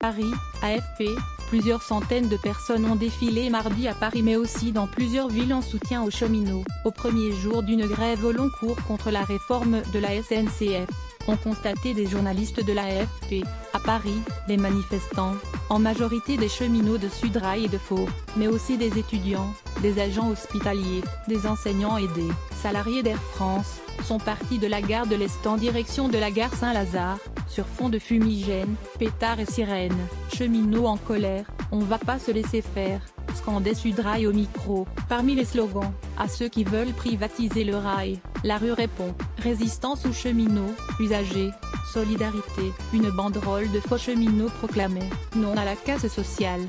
Paris, AFP, plusieurs centaines de personnes ont défilé mardi à Paris mais aussi dans plusieurs villes en soutien aux cheminots. Au premier jour d'une grève au long cours contre la réforme de la SNCF, ont constaté des journalistes de l'AFP. À Paris, les manifestants, en majorité des cheminots de Sudrail et de Faux, mais aussi des étudiants, des agents hospitaliers, des enseignants et des salariés d'Air France, sont partis de la gare de l'Est en direction de la gare Saint-Lazare, sur fond de fumigènes, pétards et sirènes. Cheminots en colère, on va pas se laisser faire, scandait Sudrail au micro. Parmi les slogans, à ceux qui veulent privatiser le rail, la rue répond, résistance aux cheminots, usagers, solidarité. Une banderole de faux cheminots proclamait, non à la casse sociale,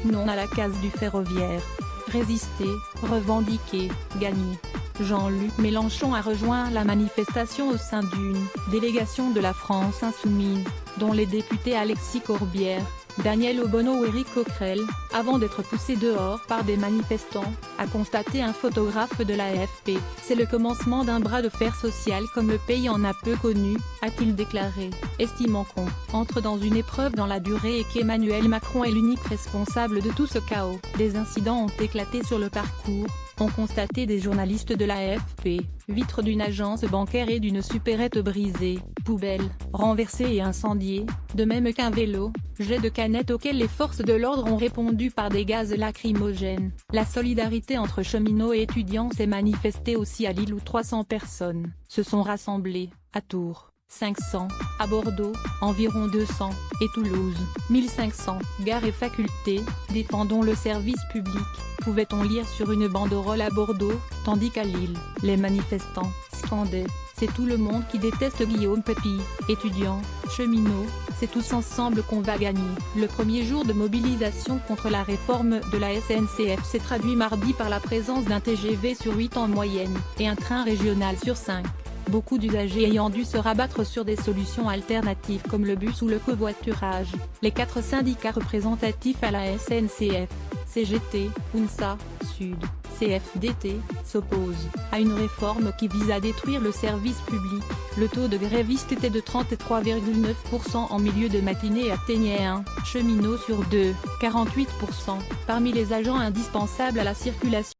non à la casse du ferroviaire. Résister, revendiquer, gagner. Jean-Luc Mélenchon a rejoint la manifestation au sein d'une délégation de la France insoumise, dont les députés Alexis Corbière, Daniel Obono ou Éric Coquerel, avant d'être poussés dehors par des manifestants, a constaté un photographe de l'AFP. C'est le commencement d'un bras de fer social comme le pays en a peu connu, a-t-il déclaré, estimant qu'on entre dans une épreuve dans la durée et qu'Emmanuel Macron est l'unique responsable de tout ce chaos. Des incidents ont éclaté sur le parcours, ont constaté des journalistes de l'AFP, vitres d'une agence bancaire et d'une supérette brisée, poubelles, renversées et incendiées, de même qu'un vélo, jet de canettes auxquels les forces de l'ordre ont répondu par des gaz lacrymogènes. La solidarité entre cheminots et étudiants s'est manifestée aussi à Lille où 300 personnes se sont rassemblées, à Tours, 500, à Bordeaux, environ 200, et Toulouse, 1500. Gare et faculté, défendons le service public, pouvait-on lire sur une banderole à Bordeaux, tandis qu'à Lille, les manifestants scandaient, c'est tout le monde qui déteste Guillaume Pépi, étudiants, cheminots, c'est tous ensemble qu'on va gagner. Le premier jour de mobilisation contre la réforme de la SNCF s'est traduit mardi par la présence d'un TGV sur 8 en moyenne, et un train régional sur 5. Beaucoup d'usagers ayant dû se rabattre sur des solutions alternatives comme le bus ou le covoiturage. Les 4 syndicats représentatifs à la SNCF, CGT, UNSA, SUD, CFDT, s'opposent à une réforme qui vise à détruire le service public. Le taux de grévistes était de 33,9% en milieu de matinée et atteignait un cheminot sur 2, 48%, parmi les agents indispensables à la circulation.